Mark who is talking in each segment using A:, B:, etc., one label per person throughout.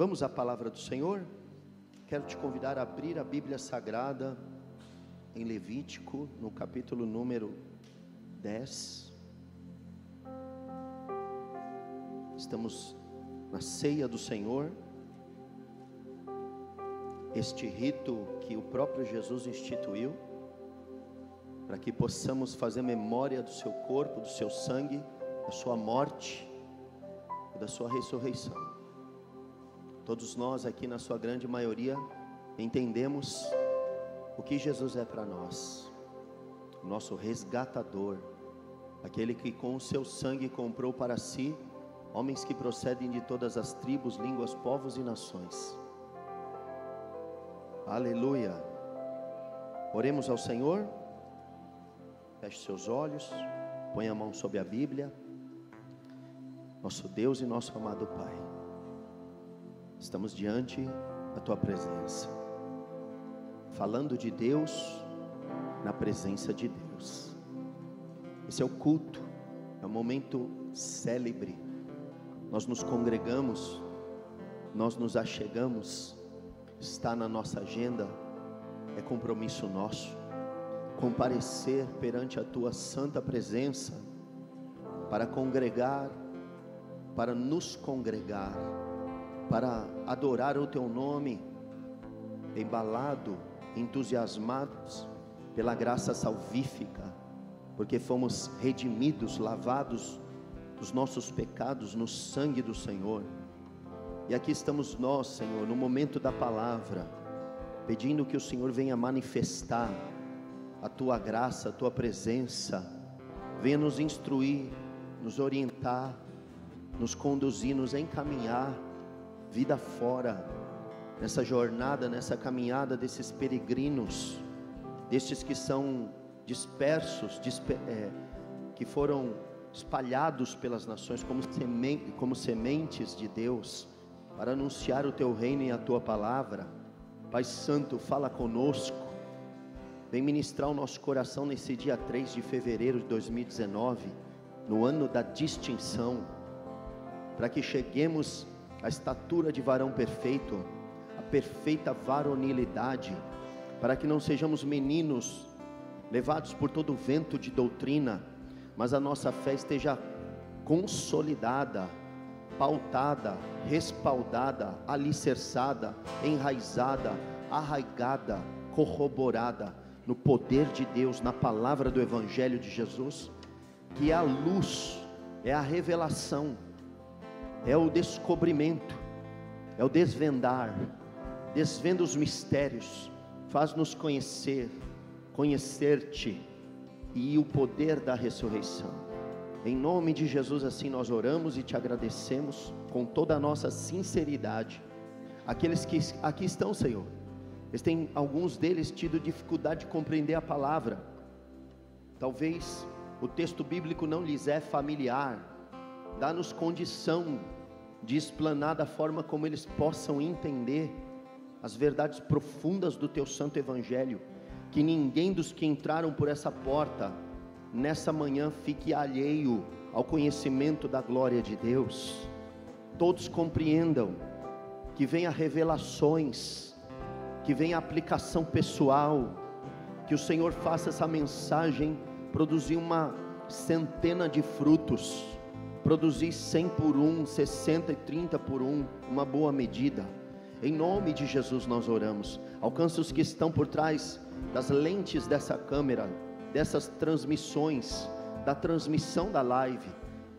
A: Vamos à palavra do Senhor? Quero te convidar a abrir a Bíblia Sagrada em Levítico, no capítulo número 10. Estamos na ceia do Senhor, este rito que o próprio Jesus instituiu, para que possamos fazer memória do seu corpo, do seu sangue, da sua morte e da sua ressurreição. Todos nós aqui, na sua grande maioria, entendemos o que Jesus é para nós, o nosso resgatador, aquele que com o seu sangue comprou para si homens que procedem de todas as tribos, línguas, povos e nações. Aleluia. Oremos ao Senhor. Feche seus olhos, põe a mão sobre a Bíblia. Nosso Deus e nosso amado Pai, estamos diante da Tua presença, falando de Deus na presença de Deus. Esse é o culto, é um momento célebre. Nós nos congregamos, nós nos achegamos, está na nossa agenda, é compromisso nosso comparecer perante a Tua santa presença, para congregar, para nos congregar, para adorar o Teu nome, embalado, entusiasmados pela graça salvífica, porque fomos redimidos, lavados dos nossos pecados no sangue do Senhor. E aqui estamos nós, Senhor, no momento da palavra, pedindo que o Senhor venha manifestar a Tua graça, a Tua presença, venha nos instruir, nos orientar, nos conduzir, nos encaminhar vida fora, nessa jornada, nessa caminhada desses peregrinos, destes que são dispersos, que foram espalhados pelas nações como sementes de Deus, para anunciar o Teu reino e a Tua palavra. Pai Santo, fala conosco, vem ministrar o nosso coração nesse dia 3 de fevereiro de 2019, no ano da distinção, para que cheguemos à estatura de varão perfeito, a perfeita varonilidade, para que não sejamos meninos levados por todo o vento de doutrina, mas a nossa fé esteja consolidada, pautada, respaldada, alicerçada, enraizada, arraigada, corroborada no poder de Deus, na palavra do Evangelho de Jesus, que é a luz, é a revelação, é o descobrimento, é o desvendar. Desvenda os mistérios, faz-nos conhecer-te e o poder da ressurreição. Em nome de Jesus, assim nós oramos e Te agradecemos com toda a nossa sinceridade. Aqueles que aqui estão, Senhor, alguns deles tido dificuldade de compreender a palavra. Talvez o texto bíblico não lhes é familiar. Dá-nos condição de explanar da forma como eles possam entender as verdades profundas do Teu santo Evangelho. Que ninguém dos que entraram por essa porta nessa manhã fique alheio ao conhecimento da glória de Deus. Todos compreendam, que venha revelações, que venha aplicação pessoal, que o Senhor faça essa mensagem produzir uma centena de frutos, produzir 100 por 1, 60 e 30 por 1, uma boa medida. Em nome de Jesus nós oramos. Alcança os que estão por trás das lentes dessa câmera, dessas transmissões, da transmissão da live,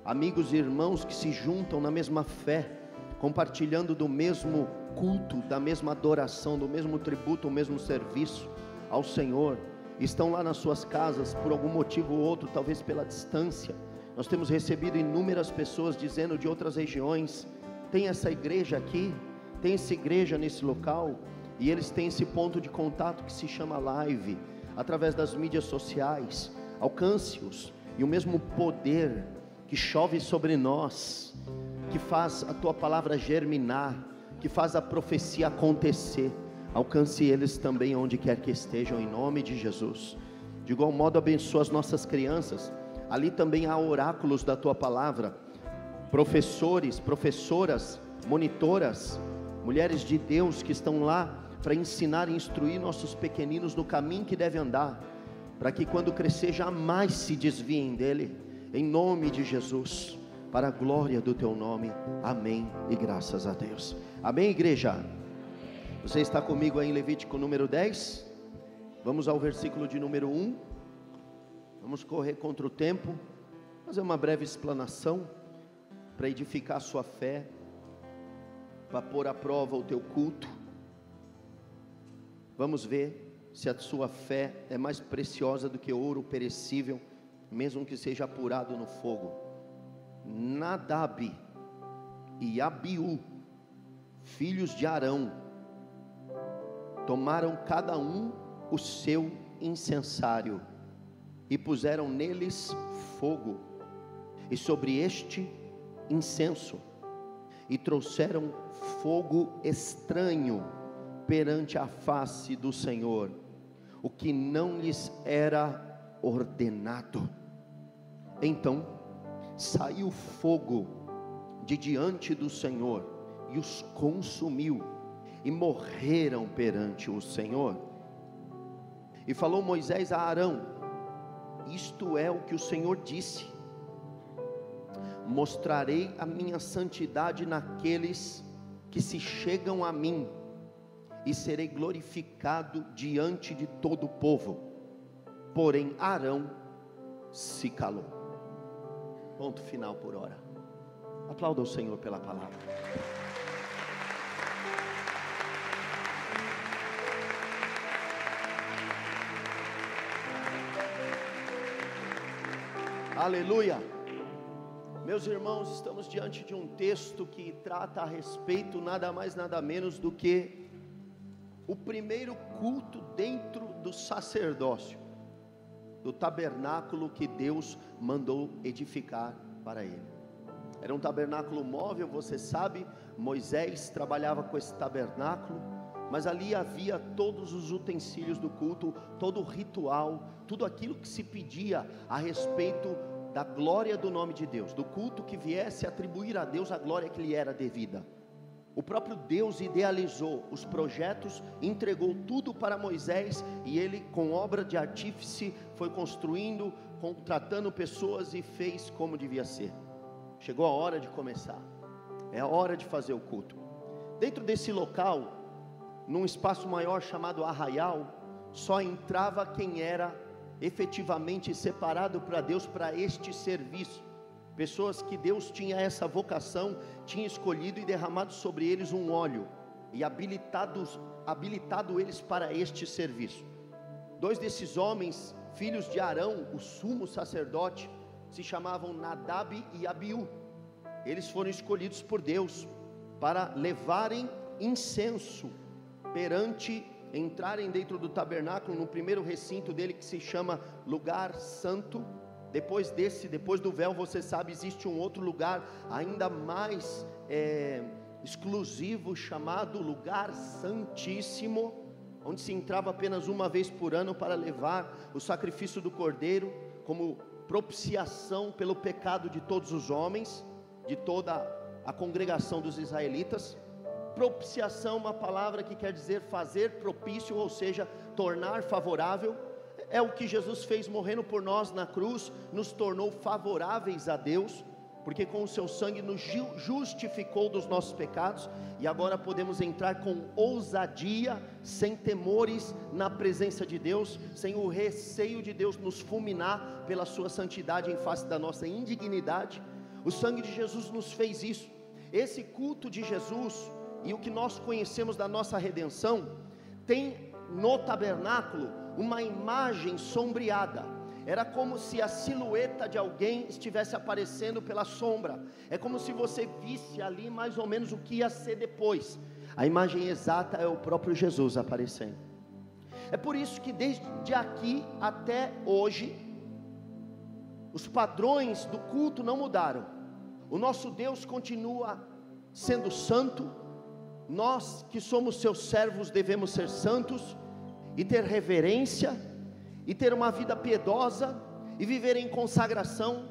A: amigos e irmãos que se juntam na mesma fé, compartilhando do mesmo culto, da mesma adoração, do mesmo tributo, o mesmo serviço ao Senhor, estão lá nas suas casas, por algum motivo ou outro, talvez pela distância. Nós temos recebido inúmeras pessoas dizendo de outras regiões: tem essa igreja aqui, tem essa igreja nesse local, e eles têm esse ponto de contato que se chama live, através das mídias sociais. Alcance-os, e o mesmo poder que chove sobre nós, que faz a Tua palavra germinar, que faz a profecia acontecer, alcance eles também onde quer que estejam, em nome de Jesus. De igual modo, abençoa as nossas crianças. Ali também há oráculos da Tua palavra, professores, professoras, monitoras, mulheres de Deus que estão lá para ensinar e instruir nossos pequeninos no caminho que devem andar, para que quando crescer jamais se desviem dele, em nome de Jesus, para a glória do teu nome, amém e graças a Deus. Amém, igreja? Você está comigo aí em Levítico número 10? Vamos ao versículo de número 1, vamos correr contra o tempo, fazer uma breve explanação, para edificar a sua fé, para pôr à prova o teu culto. Vamos ver se a sua fé é mais preciosa do que ouro perecível, mesmo que seja apurado no fogo. Nadab e Abiú, filhos de Arão, tomaram cada um o seu incensário e puseram neles fogo, e sobre este incenso, e trouxeram fogo estranho perante a face do Senhor, o que não lhes era ordenado. Então saiu fogo de diante do Senhor e os consumiu, e morreram perante o Senhor. E falou Moisés a Arão: isto é o que o Senhor disse: mostrarei a minha santidade naqueles que se chegam a mim, e serei glorificado diante de todo o povo. Porém Arão se calou. Ponto final por hora. Aplauda o Senhor pela palavra. Aleluia. Meus irmãos, estamos diante de um texto que trata a respeito nada mais nada menos do que o primeiro culto dentro do sacerdócio, do tabernáculo que Deus mandou edificar para ele. Era um tabernáculo móvel, você sabe, Moisés trabalhava com esse tabernáculo, mas ali havia todos os utensílios do culto, todo o ritual, tudo aquilo que se pedia a respeito da glória do nome de Deus, do culto que viesse atribuir a Deus a glória que lhe era devida. O próprio Deus idealizou os projetos, entregou tudo para Moisés, e ele, com obra de artífice, foi construindo, contratando pessoas, e fez como devia ser. Chegou a hora de começar, é a hora de fazer o culto. Dentro desse local, num espaço maior chamado arraial, só entrava quem era efetivamente separado para Deus para este serviço. Pessoas que Deus tinha essa vocação, tinha escolhido e derramado sobre eles um óleo, e habilitado eles para este serviço. Dois desses homens, filhos de Arão, o sumo sacerdote, se chamavam Nadab e Abiú. Eles foram escolhidos por Deus para levarem incenso perante, entrarem dentro do tabernáculo, no primeiro recinto dele, que se chama lugar santo. Depois do véu, você sabe, existe um outro lugar ainda mais exclusivo, chamado lugar santíssimo, onde se entrava apenas uma vez por ano para levar o sacrifício do cordeiro, como propiciação pelo pecado de todos os homens, de toda a congregação dos israelitas. Propiciação, uma palavra que quer dizer fazer propício, ou seja, tornar favorável. É o que Jesus fez morrendo por nós na cruz, nos tornou favoráveis a Deus, porque com o seu sangue nos justificou dos nossos pecados, e agora podemos entrar com ousadia, sem temores, na presença de Deus, sem o receio de Deus nos fulminar pela sua santidade em face da nossa indignidade. O sangue de Jesus nos fez isso. Esse culto de Jesus e o que nós conhecemos da nossa redenção, tem no tabernáculo uma imagem sombreada. Era como se a silhueta de alguém estivesse aparecendo pela sombra. É como se você visse ali mais ou menos o que ia ser depois. A imagem exata é o próprio Jesus aparecendo. É por isso que desde aqui até hoje, os padrões do culto não mudaram. O nosso Deus continua sendo santo. Nós que somos seus servos devemos ser santos, e ter reverência, e ter uma vida piedosa, e viver em consagração,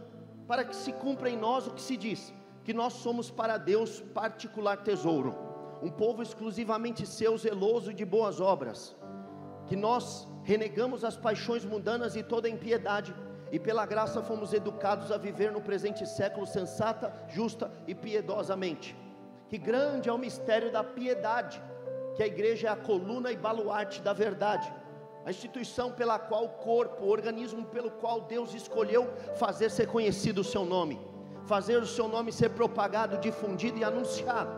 A: para que se cumpra em nós o que se diz, que nós somos para Deus particular tesouro. um povo exclusivamente seu, zeloso de boas obras, que nós renegamos as paixões mundanas e toda impiedade, e pela graça fomos educados a viver no presente século sensata, justa e piedosamente. Que grande é o mistério da piedade, que a igreja é a coluna e baluarte da verdade, a instituição pela qual o corpo, o organismo pelo qual Deus escolheu fazer ser conhecido o seu nome, fazer o seu nome ser propagado, difundido e anunciado.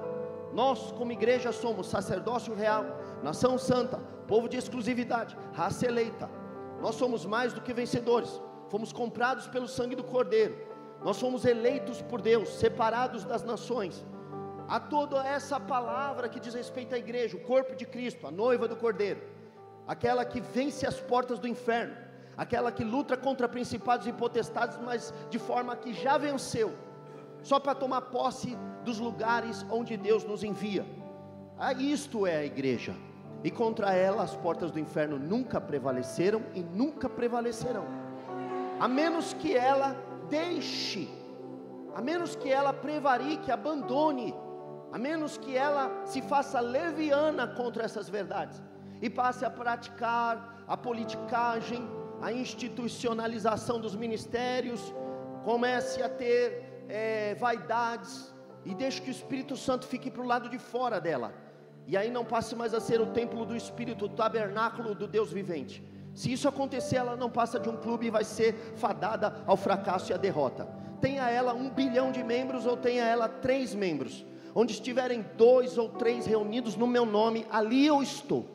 A: Nós como igreja somos sacerdócio real, nação santa, povo de exclusividade, raça eleita. Nós somos mais do que vencedores, fomos comprados pelo sangue do Cordeiro, nós somos eleitos por Deus, separados das nações. Há toda essa palavra que diz respeito à igreja, o corpo de Cristo, a noiva do Cordeiro, aquela que vence as portas do inferno, aquela que luta contra principados e potestades, mas de forma que já venceu, só para tomar posse dos lugares onde Deus nos envia. Isto é a igreja, e contra ela as portas do inferno nunca prevaleceram e nunca prevalecerão, a menos que ela deixe, a menos que ela prevarique, abandone, a menos que ela se faça leviana contra essas verdades, e passe a praticar a politicagem, a institucionalização dos ministérios, comece a ter vaidades, e deixe que o Espírito Santo fique para o lado de fora dela, e aí não passe mais a ser o templo do Espírito, o tabernáculo do Deus vivente. Se isso acontecer, ela não passa de um clube e vai ser fadada ao fracasso e à derrota. Tenha ela 1 bilhão de membros ou tenha ela 3 membros, onde estiverem 2 ou 3 reunidos no meu nome, ali eu estou.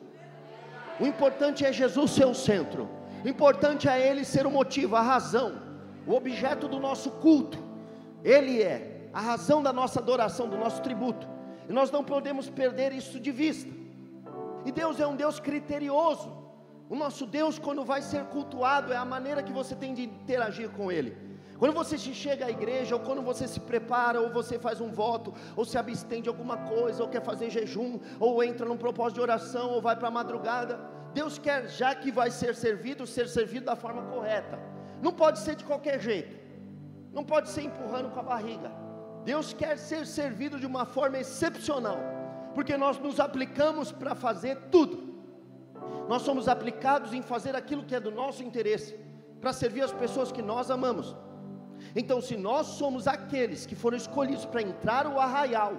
A: O importante é Jesus ser o centro, o importante é Ele ser o motivo, a razão, o objeto do nosso culto. Ele é a razão da nossa adoração, do nosso tributo, e nós não podemos perder isso de vista. E Deus é um Deus criterioso. O nosso Deus, quando vai ser cultuado, é a maneira que você tem de interagir com Ele. Quando você chega à igreja, ou quando você se prepara, ou você faz um voto, ou se abstém de alguma coisa, ou quer fazer jejum, ou entra num propósito de oração, ou vai para a madrugada, Deus quer, já que vai ser servido da forma correta. Não pode ser de qualquer jeito, não pode ser empurrando com a barriga. Deus quer ser servido de uma forma excepcional, porque nós nos aplicamos para fazer tudo. Nós somos aplicados em fazer aquilo que é do nosso interesse, para servir as pessoas que nós amamos. Então, se nós somos aqueles que foram escolhidos para entrar no arraial,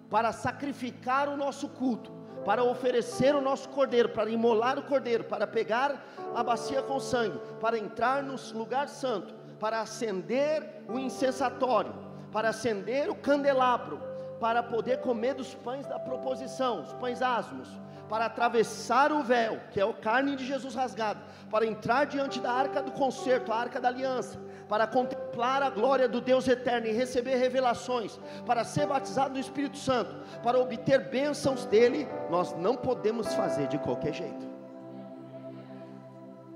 A: para sacrificar o nosso culto, para oferecer o nosso cordeiro, para imolar o cordeiro, para pegar a bacia com sangue, para entrar no lugar santo, para acender o incensatório, para acender o candelabro, para poder comer dos pães da proposição, os pães asmos, para atravessar o véu, que é a carne de Jesus rasgado, para entrar diante da arca do concerto, a arca da aliança, para contemplar a glória do Deus eterno e receber revelações, para ser batizado no Espírito Santo, para obter bênçãos dele, nós não podemos fazer de qualquer jeito.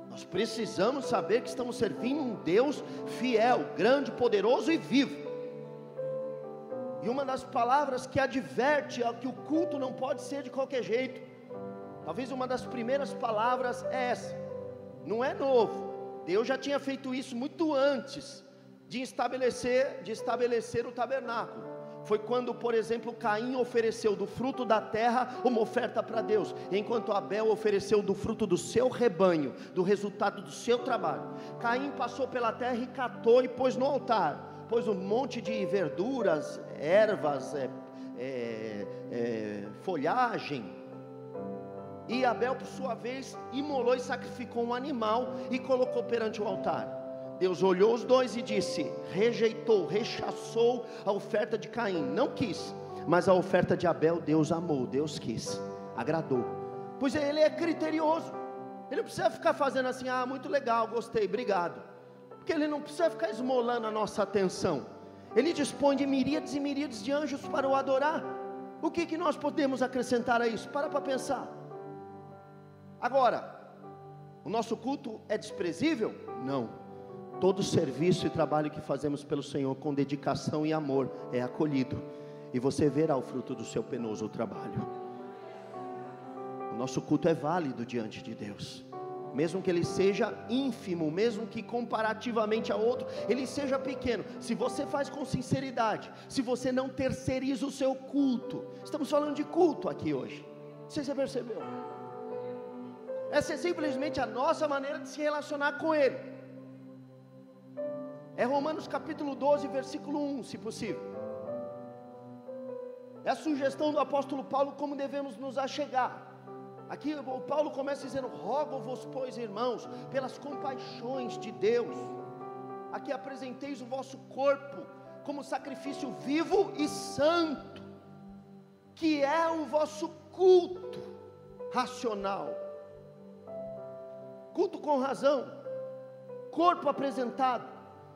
A: Nós precisamos saber que estamos servindo um Deus fiel, grande, poderoso e vivo. E uma das palavras que adverte que o culto não pode ser de qualquer jeito, talvez uma das primeiras palavras é essa. Não é novo, Deus já tinha feito isso muito antes de estabelecer o tabernáculo. Foi quando, por exemplo, Caim ofereceu do fruto da terra uma oferta para Deus, enquanto Abel ofereceu do fruto do seu rebanho, do resultado do seu trabalho. Caim passou pela terra e catou e pôs no altar, pôs um monte de verduras, ervas, folhagem. E Abel, por sua vez, imolou e sacrificou um animal e colocou perante o altar. Deus olhou os dois e disse, rechaçou a oferta de Caim, não quis, mas a oferta de Abel Deus amou, Deus quis, agradou. Pois ele é criterioso, ele não precisa ficar fazendo assim, muito legal, gostei, obrigado, porque ele não precisa ficar esmolando a nossa atenção. Ele dispõe de miríades e miríades de anjos para o adorar. O que nós podemos acrescentar a isso? Para pensar. Agora, o nosso culto é desprezível? Não. Todo serviço e trabalho que fazemos pelo Senhor com dedicação e amor é acolhido, e você verá o fruto do seu penoso trabalho. O nosso culto é válido diante de Deus. mesmo que ele seja ínfimo, mesmo que comparativamente a outro, ele seja pequeno, se você faz com sinceridade, se você não terceiriza o seu culto, estamos falando de culto aqui hoje, não sei se você percebeu, essa é simplesmente a nossa maneira de se relacionar com Ele, é Romanos capítulo 12, versículo 1, se possível, é a sugestão do apóstolo Paulo como devemos nos achegar. Aqui o Paulo começa dizendo: rogo-vos, pois, irmãos, pelas compaixões de Deus, aqui apresenteis o vosso corpo como sacrifício vivo e santo, que é o vosso culto racional, culto com razão, corpo apresentado,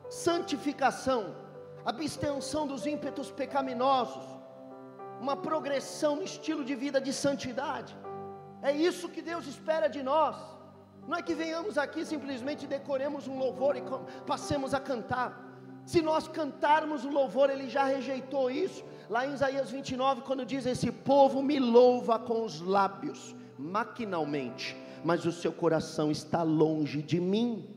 A: santificação, abstenção dos ímpetos pecaminosos, uma progressão no estilo de vida de santidade. É isso que Deus espera de nós. Não é que venhamos aqui simplesmente decoremos um louvor e passemos a cantar. Se nós cantarmos o louvor, Ele já rejeitou isso. Lá em Isaías 29, quando diz: esse povo me louva com os lábios, maquinalmente, mas o seu coração está longe de mim.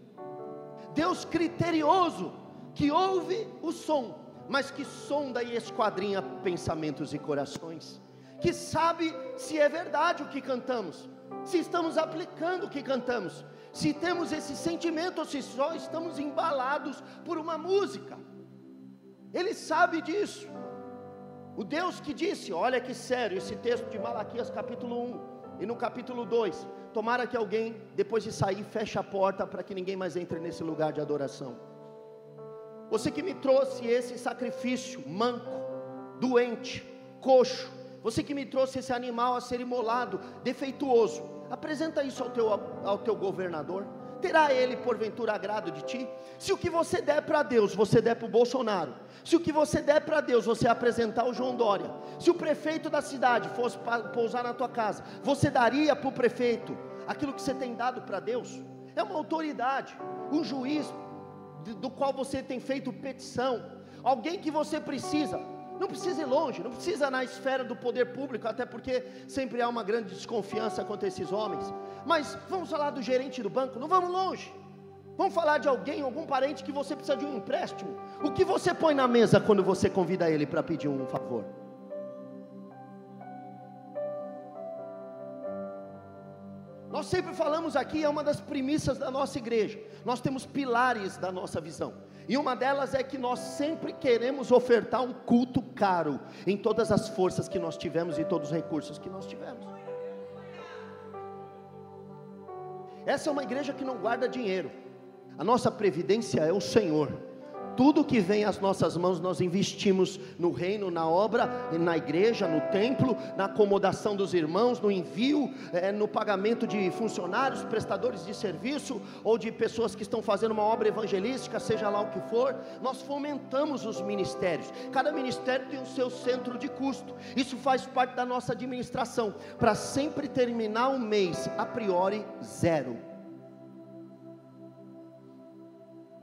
A: Deus criterioso, que ouve o som, mas que sonda e esquadrinha pensamentos e corações, que sabe se é verdade o que cantamos, se estamos aplicando o que cantamos, se temos esse sentimento ou se só estamos embalados por uma música. Ele sabe disso. O Deus que disse, olha que sério esse texto de Malaquias capítulo 1 e no capítulo 2, tomara que alguém depois de sair feche a porta para que ninguém mais entre nesse lugar de adoração. Você que me trouxe esse sacrifício manco, doente, coxo, você que me trouxe esse animal a ser imolado, defeituoso, apresenta isso ao teu governador. Terá ele porventura agrado de ti? Se o que você der para Deus, você der para o Bolsonaro, se o que você der para Deus, você apresentar o João Dória, se o prefeito da cidade fosse pousar na tua casa, você daria para o prefeito aquilo que você tem dado para Deus? É uma autoridade, um juiz do qual você tem feito petição, alguém que você precisa. Não precisa ir longe, não precisa na esfera do poder público, até porque sempre há uma grande desconfiança contra esses homens. Mas vamos falar do gerente do banco, não vamos longe. Vamos falar de alguém, algum parente que você precisa de um empréstimo. O que você põe na mesa quando você convida ele para pedir um favor? Nós sempre falamos aqui, é uma das premissas da nossa igreja. Nós temos pilares da nossa visão. E uma delas é que nós sempre queremos ofertar um culto caro em todas as forças que nós tivemos e todos os recursos que nós tivemos. Essa é uma igreja que não guarda dinheiro. A nossa previdência é o Senhor. Tudo que vem às nossas mãos nós investimos no reino, na obra, na igreja, no templo, na acomodação dos irmãos, no envio, no pagamento de funcionários, prestadores de serviço, ou de pessoas que estão fazendo uma obra evangelística, seja lá o que for. Nós fomentamos os ministérios. Cada ministério tem o seu centro de custo. Isso faz parte da nossa administração, para sempre terminar o mês a priori zero.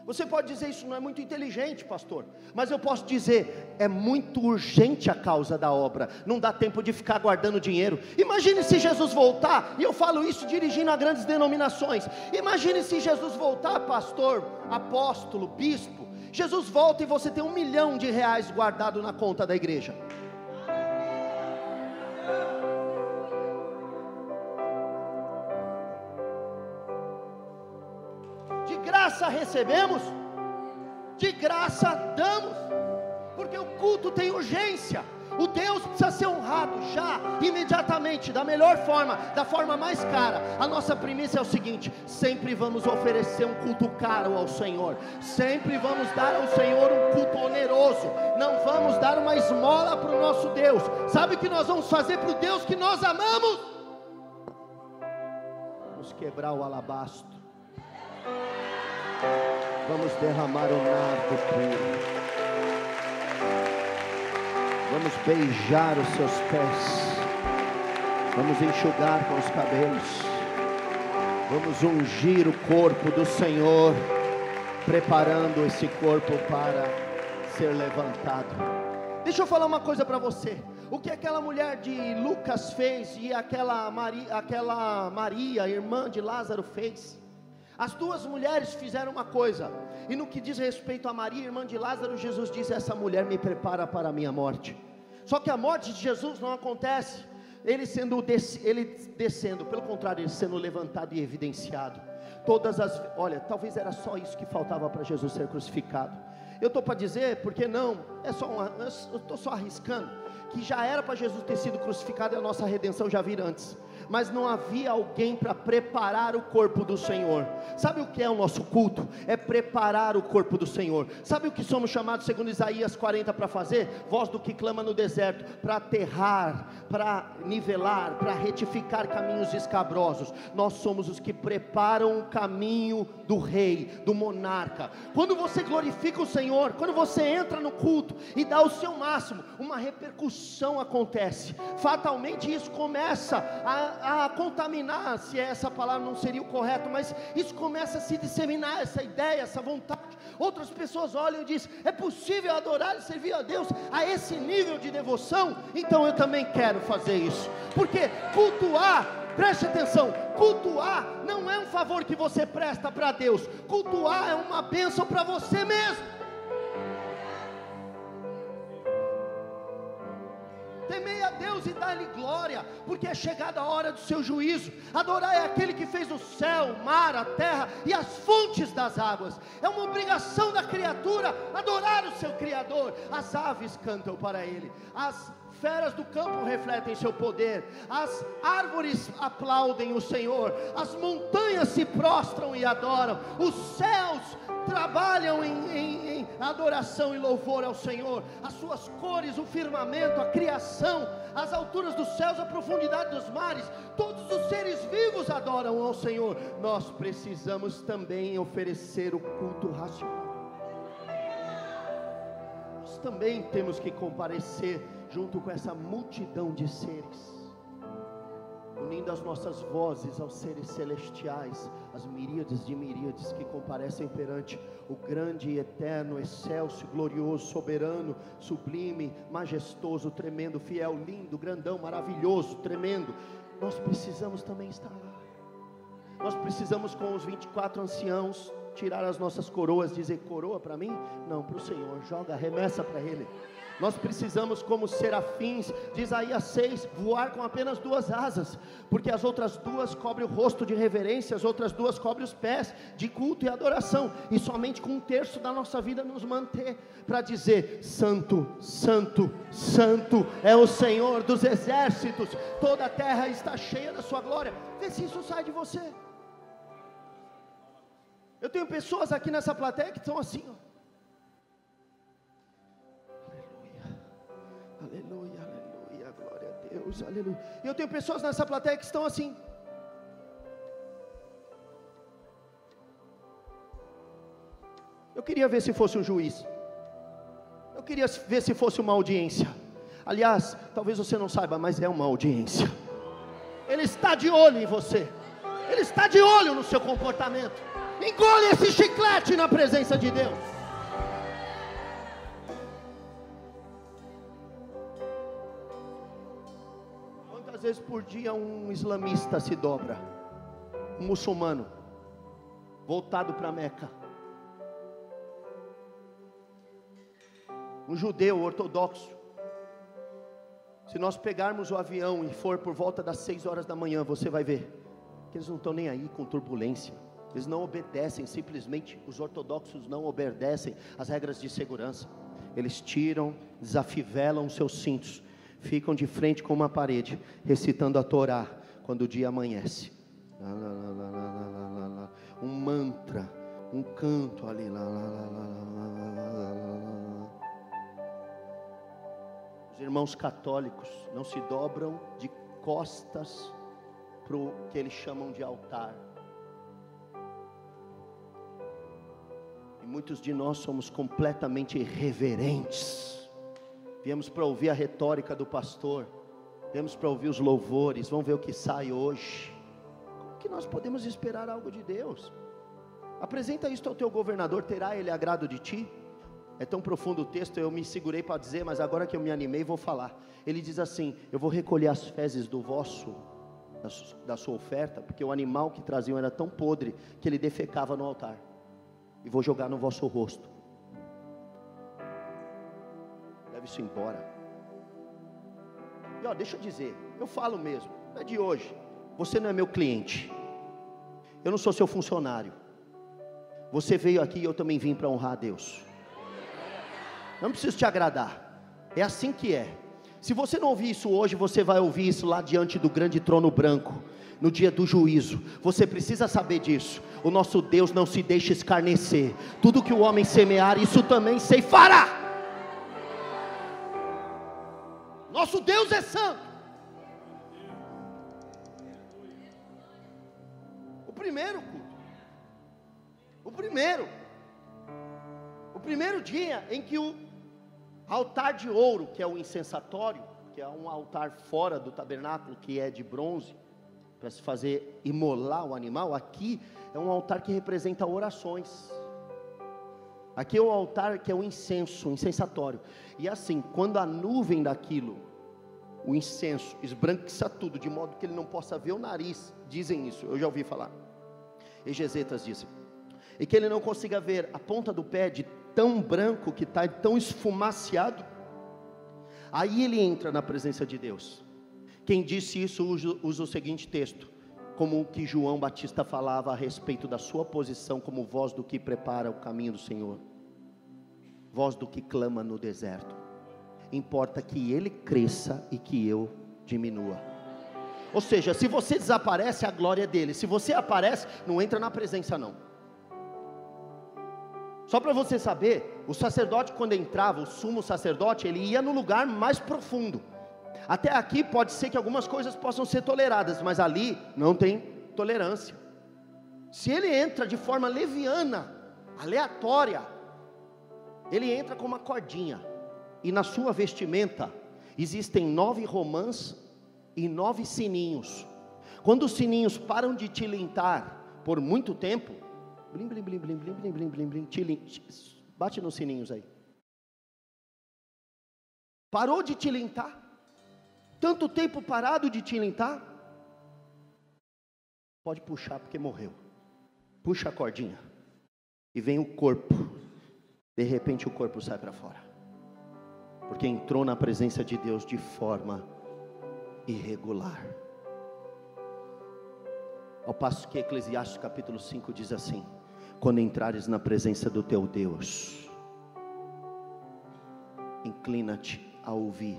A: Você pode dizer, isso não é muito inteligente, pastor, mas eu posso dizer, é muito urgente a causa da obra, não dá tempo de ficar guardando dinheiro. Imagine se Jesus voltar, e eu falo isso dirigindo a grandes denominações, imagine se Jesus voltar, pastor, apóstolo, bispo, Jesus volta e você tem R$1 milhão guardado na conta da igreja. De graça recebemos, de graça damos, porque o culto tem urgência. O Deus precisa ser honrado já, imediatamente, da melhor forma, da forma mais cara. A nossa premissa é o seguinte: sempre vamos oferecer um culto caro ao Senhor, sempre vamos dar ao Senhor um culto oneroso, não vamos dar uma esmola para o nosso Deus. Sabe o que nós vamos fazer para o Deus que nós amamos? Vamos quebrar o alabastro, vamos derramar o nardo puro, vamos beijar os seus pés, vamos enxugar com os cabelos, vamos ungir o corpo do Senhor, preparando esse corpo para ser levantado. Deixa eu falar uma coisa para você: O que aquela mulher de Lucas fez e aquela Maria, irmã de Lázaro, fez? As duas mulheres fizeram uma coisa, e no que diz respeito a Maria, irmã de Lázaro, Jesus diz: essa mulher me prepara para a minha morte. Só que a morte de Jesus não acontece ele descendo, pelo contrário, ele sendo levantado e evidenciado. Olha, talvez era só isso que faltava para Jesus ser crucificado. Eu estou para dizer, porque não, eu estou só arriscando, que já era para Jesus ter sido crucificado e a nossa redenção já vir antes, mas não havia alguém para preparar o corpo do Senhor. Sabe o que é o nosso culto? É preparar o corpo do Senhor. Sabe o que somos chamados segundo Isaías 40 para fazer? Voz do que clama no deserto, para aterrar, para nivelar, para retificar caminhos escabrosos. Nós somos os que preparam o caminho do rei, do monarca. Quando você glorifica o Senhor, quando você entra no culto e dá o seu máximo, uma repercussão acontece. Fatalmente isso começa a contaminar, se essa palavra não seria o correto, mas isso começa a se disseminar, essa ideia, essa vontade. Outras pessoas olham e dizem: é possível adorar e servir a Deus a esse nível de devoção? Então eu também quero fazer isso, porque cultuar, preste atenção, cultuar não é um favor que você presta para Deus, cultuar é uma bênção para você mesmo. Temei a Deus e dá-lhe glória, porque é chegada a hora do seu juízo. Adorar é aquele que fez o céu, o mar, a terra e as fontes das águas. É uma obrigação da criatura adorar o seu Criador. As aves cantam para Ele, as feras do campo refletem seu poder, as árvores aplaudem o Senhor, as montanhas se prostram e adoram, os céus trabalham em adoração e louvor ao Senhor, as suas cores, o firmamento, a criação, as alturas dos céus, a profundidade dos mares, todos os seres vivos adoram ao Senhor. Nós precisamos também oferecer o culto racional. Nós também temos que comparecer junto com essa multidão de seres, unindo as nossas vozes aos seres celestiais, as miríades de miríades que comparecem perante o grande, eterno, excelso, glorioso, soberano, sublime, majestoso, tremendo, fiel, lindo, grandão, maravilhoso, tremendo. Nós precisamos também estar lá. Nós precisamos, com os 24 anciãos, tirar as nossas coroas, dizer: coroa para mim? Não, para o Senhor, joga, arremessa para Ele. Nós precisamos, como serafins, de Isaías 6, voar com apenas 2 asas, porque as outras 2 cobrem o rosto de reverência, as outras 2 cobrem os pés de culto e adoração, e somente com 1/3 da nossa vida nos manter, para dizer: santo, santo, santo é o Senhor dos exércitos, toda a terra está cheia da sua glória. Vê se isso sai de você. Eu tenho pessoas aqui nessa plateia que estão assim, ó. Aleluia, aleluia, glória a Deus, aleluia. E eu tenho pessoas nessa plateia que estão assim. Eu queria ver se fosse um juiz. Eu queria ver se fosse uma audiência. Aliás, talvez você não saiba, mas é uma audiência. Ele está de olho em você. Ele está de olho no seu comportamento. Engole esse chiclete na presença de Deus. Quantas vezes por dia um islamista se dobra? Um muçulmano voltado para Meca, um judeu ortodoxo. Se nós pegarmos o avião e for por volta das 6 horas da manhã, você vai ver que eles não estão nem aí com turbulência. Eles não obedecem, simplesmente os ortodoxos não obedecem às regras de segurança. Eles tiram, desafivelam os seus cintos, ficam de frente com uma parede, recitando a Torá quando o dia amanhece. Um mantra, um canto ali. Os irmãos católicos não se dobram de costas para o que eles chamam de altar. E muitos de nós somos completamente irreverentes. Viemos para ouvir a retórica do pastor, viemos para ouvir os louvores, vamos ver o que sai hoje. Como que nós podemos esperar algo de Deus? Apresenta isto ao teu governador, terá ele agrado de ti? é tão profundo o texto, eu me segurei para dizer, mas agora que eu me animei, vou falar. Ele diz assim: eu vou recolher as fezes da sua oferta, porque o animal que traziam era tão podre, que ele defecava no altar, e vou jogar no vosso rosto. Leve isso embora. E ó, deixa eu dizer, eu falo mesmo, não é de hoje, você não é meu cliente, eu não sou seu funcionário, você veio aqui e eu também vim para honrar a Deus. Não preciso te agradar, é assim que é. Se você não ouvir isso hoje, você vai ouvir isso lá diante do grande trono branco, no dia do juízo. Você precisa saber disso. O nosso Deus não se deixa escarnecer. Tudo que o homem semear, isso também ceifará. Nosso Deus é santo. O primeiro culto, o primeiro dia em que o altar de ouro, que é o incensatório, que é um altar fora do tabernáculo, que é de bronze, para se fazer imolar o animal, aqui é um altar que representa orações. Aqui é o altar que é o incenso, o incensatório. E assim, quando a nuvem daquilo, o incenso, esbranquiça tudo, de modo que ele não possa ver o nariz, dizem isso, eu já ouvi falar, exegetas dizem, e que ele não consiga ver a ponta do pé de tão branco que está, tão esfumaciado, aí ele entra na presença de Deus. Quem disse isso usa o seguinte texto, como o que João Batista falava a respeito da sua posição como voz do que prepara o caminho do Senhor, voz do que clama no deserto. Importa que ele cresça e que eu diminua. Ou seja, se você desaparece, a glória é dele. Se você aparece, não entra na presença não. Só para você saber, o sacerdote quando entrava, o sumo sacerdote, ele ia no lugar mais profundo. Até aqui pode ser que algumas coisas possam ser toleradas, mas ali não tem tolerância. Se ele entra de forma leviana, aleatória, ele entra com uma cordinha, e na sua vestimenta existem 9 romãs e 9 sininhos. Quando os sininhos param de tilintar por muito tempo, blim, blim, blim, blim, blim, blim, blim, blim, blim, tilim, bate nos sininhos aí. Parou de tilintar, tanto tempo parado de tilintar, pode puxar porque morreu. Puxa a cordinha, e vem o corpo, de repente o corpo sai para fora, porque entrou na presença de Deus de forma irregular. Ao passo que Eclesiastes capítulo 5 diz assim: quando entrares na presença do teu Deus, inclina-te a ouvir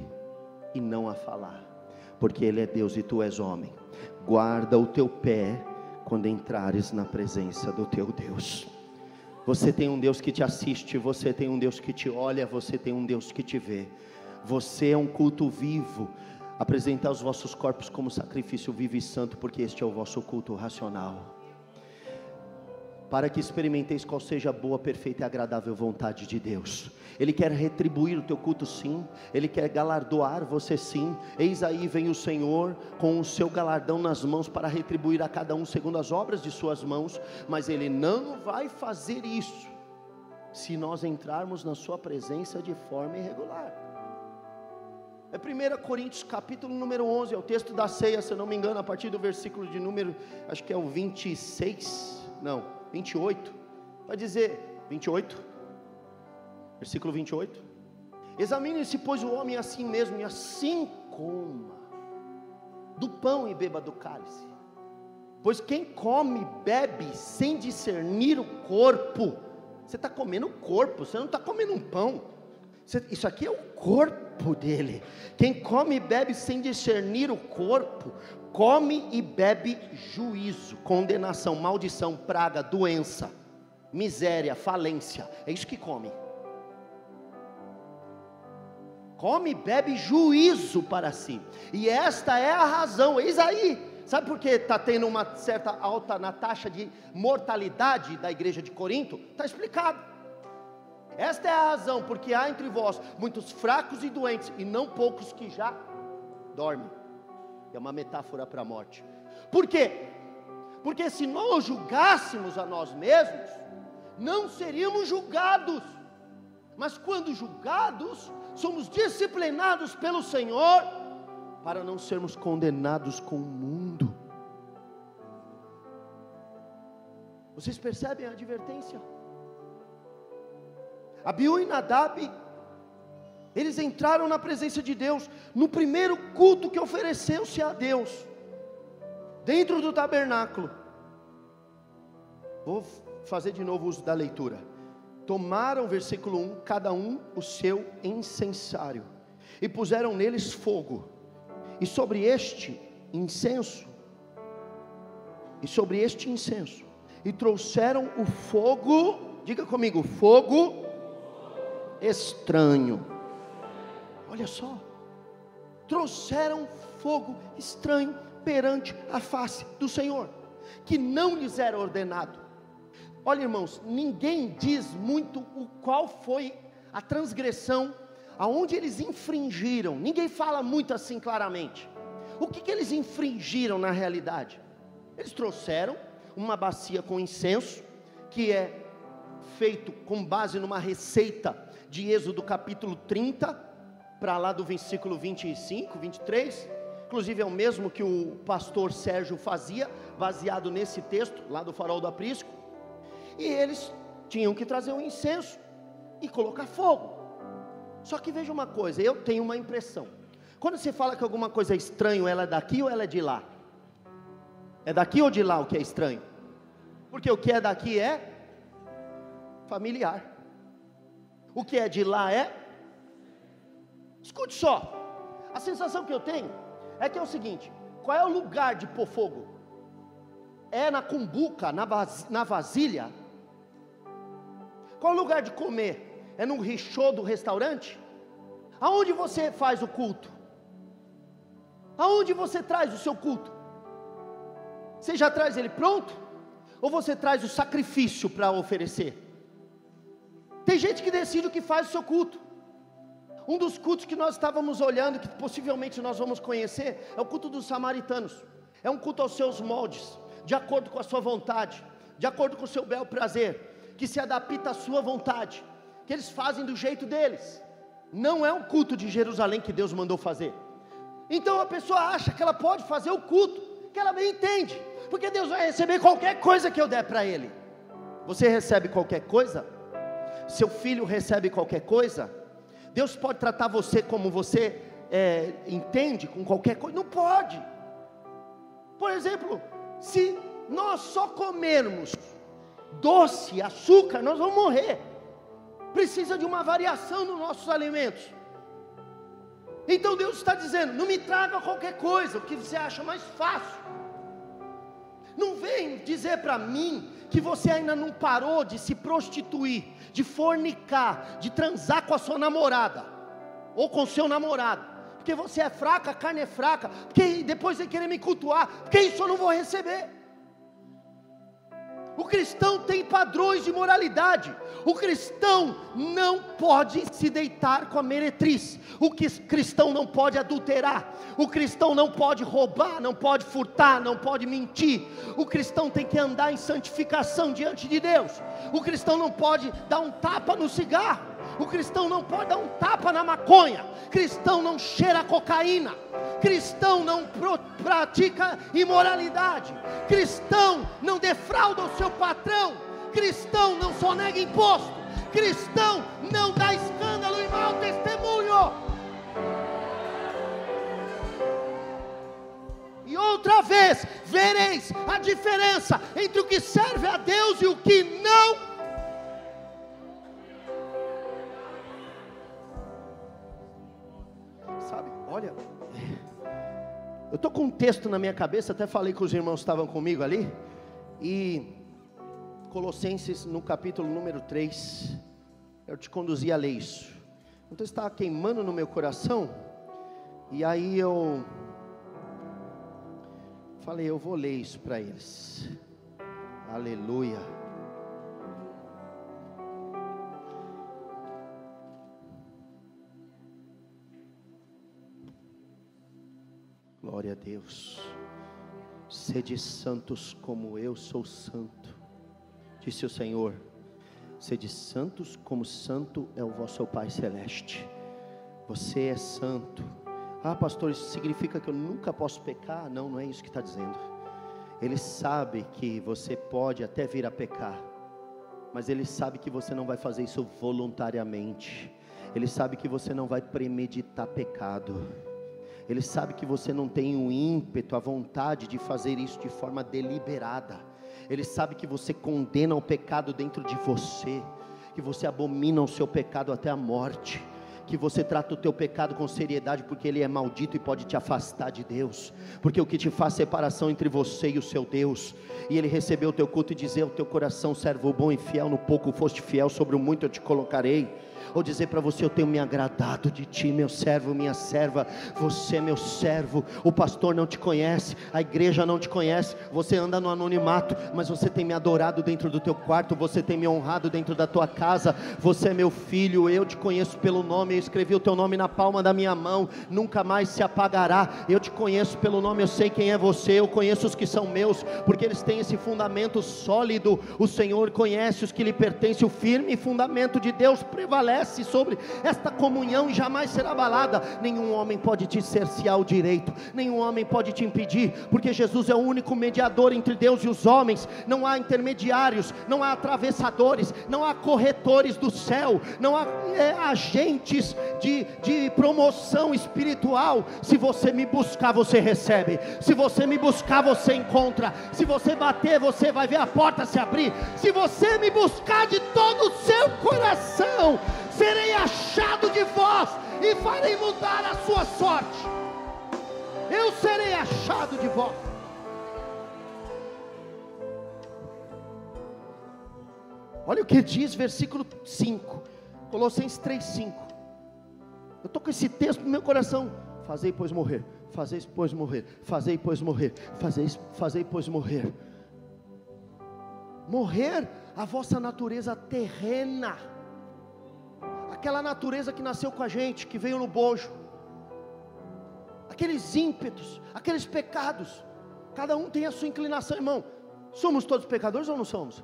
A: e não a falar, porque Ele é Deus e tu és homem. Guarda o teu pé quando entrares na presença do teu Deus. Você tem um Deus que te assiste, você tem um Deus que te olha, você tem um Deus que te vê. Você é um culto vivo. Apresentai os vossos corpos como sacrifício vivo e santo, porque este é o vosso culto racional, para que experimenteis qual seja a boa, perfeita e agradável vontade de Deus. Ele quer retribuir o teu culto sim, Ele quer galardoar você sim. Eis aí vem o Senhor com o seu galardão nas mãos, para retribuir a cada um segundo as obras de suas mãos. Mas Ele não vai fazer isso se nós entrarmos na sua presença de forma irregular. É 1 Coríntios capítulo número 11, é o texto da ceia, se eu não me engano, a partir do versículo de número, acho que é o 28, vai dizer, 28, versículo 28, examine-se pois o homem a si mesmo, e assim coma do pão e beba do cálice, pois quem come e bebe sem discernir o corpo, você está comendo o corpo, você não está comendo um pão, isso aqui é o corpo dele. Quem come e bebe sem discernir o corpo, come e bebe juízo, condenação, maldição, praga, doença, miséria, falência. É isso que come. Come e bebe juízo para si. E esta é a razão. Eis aí. Sabe por que está tendo uma certa alta na taxa de mortalidade da igreja de Corinto? Está explicado. Esta é a razão, porque há entre vós muitos fracos e doentes, e não poucos que já dormem. É uma metáfora para a morte. Por quê? Porque se nós julgássemos a nós mesmos, não seríamos julgados. mas quando julgados, somos disciplinados pelo Senhor, para não sermos condenados com o mundo. Vocês percebem a advertência? Abiú e Nadab, eles entraram na presença de Deus, no primeiro culto que ofereceu-se a Deus, dentro do tabernáculo. Vou fazer de novo uso da leitura. Tomaram, versículo 1, cada um o seu incensário, e puseram neles fogo, e sobre este incenso, e trouxeram o fogo, diga comigo, fogo estranho. Olha só, trouxeram fogo estranho perante a face do Senhor, que não lhes era ordenado. Olha, irmãos, ninguém diz muito qual foi a transgressão, aonde eles infringiram. Ninguém fala muito assim claramente. O que eles infringiram na realidade? Eles trouxeram uma bacia com incenso, que é feito com base numa receita de Êxodo capítulo 30, para lá do versículo 25, 23, inclusive é o mesmo que o pastor Sérgio fazia, baseado nesse texto, lá do Farol do Aprisco. E eles tinham que trazer um incenso e colocar fogo. Só que veja uma coisa, eu tenho uma impressão, quando você fala que alguma coisa é estranho, ela é daqui ou ela é de lá? É daqui ou de lá o que é estranho? Porque o que é daqui é familiar, o que é de lá é... Escute só, a sensação que eu tenho é que é o seguinte: qual é o lugar de pôr fogo? É na cumbuca, na vasilha? Qual é o lugar de comer? É no richô do restaurante? Aonde você faz o culto? Aonde você traz o seu culto? Você já traz ele pronto? Ou você traz o sacrifício para oferecer? Tem gente que decide o que faz o seu culto. Um dos cultos que nós estávamos olhando, que possivelmente nós vamos conhecer, é o culto dos samaritanos. É um culto aos seus moldes, de acordo com a sua vontade, de acordo com o seu bel prazer, que se adapta à sua vontade, que eles fazem do jeito deles. Não é um culto de Jerusalém que Deus mandou fazer. Então a pessoa acha que ela pode fazer o culto que ela bem entende, porque Deus vai receber qualquer coisa que eu der para ele. Você recebe qualquer coisa? Seu filho recebe qualquer coisa? Deus pode tratar você como você entende, com qualquer coisa? Não pode. Por exemplo, se nós só comermos doce, açúcar, nós vamos morrer. Precisa de uma variação nos nossos alimentos. Então Deus está dizendo: não me traga qualquer coisa, o que você acha mais fácil. Não vem dizer para mim que você ainda não parou de se prostituir, de fornicar, de transar com a sua namorada, ou com o seu namorado, porque você é fraca, a carne é fraca, porque depois você querer me cultuar, porque isso eu não vou receber. O cristão tem padrões de moralidade. O cristão não pode se deitar com a meretriz. O cristão não pode adulterar. O cristão não pode roubar, não pode furtar, não pode mentir. O cristão tem que andar em santificação diante de Deus. O cristão não pode dar um tapa no cigarro. O cristão não pode dar um tapa na maconha. Cristão não cheira cocaína. Cristão não pratica imoralidade. Cristão não defrauda o seu patrão. Cristão não sonega imposto. Cristão não dá escândalo e mau testemunho. E outra vez vereis a diferença entre o que serve a Deus e o que não. Sabe, olha, eu estou com um texto na minha cabeça, até falei que os irmãos estavam comigo ali, e Colossenses no capítulo número 3, eu te conduzi a ler isso. Então estava queimando no meu coração, e aí eu falei, eu vou ler isso para eles. Aleluia. Glória a Deus. Sede santos como eu sou santo, disse o Senhor. sede santos como santo é o vosso Pai Celeste. Você é santo. Ah, pastor, isso significa que eu nunca posso pecar? Não, não é isso que está dizendo. Ele sabe que você pode até vir a pecar, mas Ele sabe que você não vai fazer isso voluntariamente. Ele sabe que você não vai premeditar pecado. Ele sabe que você não tem o ímpeto, a vontade de fazer isso de forma deliberada. Ele sabe que você condena o pecado dentro de você, que você abomina o seu pecado até a morte, que você trata o teu pecado com seriedade, porque ele é maldito e pode te afastar de Deus, porque o que te faz separação entre você e o seu Deus. E Ele recebeu o teu culto e dizer ao teu coração: servo bom e fiel, no pouco foste fiel, sobre o muito eu te colocarei. Ou dizer para você: eu tenho me agradado de ti, meu servo, minha serva, você é meu servo. O pastor não te conhece, a igreja não te conhece, você anda no anonimato, mas você tem me adorado dentro do teu quarto, você tem me honrado dentro da tua casa. Você é meu filho, eu te conheço pelo nome, eu escrevi o teu nome na palma da minha mão, nunca mais se apagará. Eu te conheço pelo nome, eu sei quem é você, eu conheço os que são meus, porque eles têm esse fundamento sólido. O Senhor conhece os que lhe pertencem, o firme fundamento de Deus prevalece sobre esta comunhão e jamais será abalada. Nenhum homem pode te cercear o direito, nenhum homem pode te impedir, porque Jesus é o único mediador entre Deus e os homens. Não há intermediários, não há atravessadores, não há corretores do céu, não há agentes de promoção espiritual. Se você me buscar, você recebe. Se você me buscar, você encontra. Se você bater, você vai ver a porta se abrir. Se você me buscar de todo o seu coração, serei achado de vós e farei mudar a sua sorte. Eu serei achado de vós. Olha o que diz versículo 5, Colossenses 3:5. Eu estou com esse texto no meu coração. Fazei pois morrer, fazei pois morrer, fazei pois morrer, fazei pois morrer. Morrer a vossa natureza terrena, aquela natureza que nasceu com a gente, que veio no bojo, aqueles ímpetos, aqueles pecados. Cada um tem a sua inclinação, irmão. Somos todos pecadores ou não somos?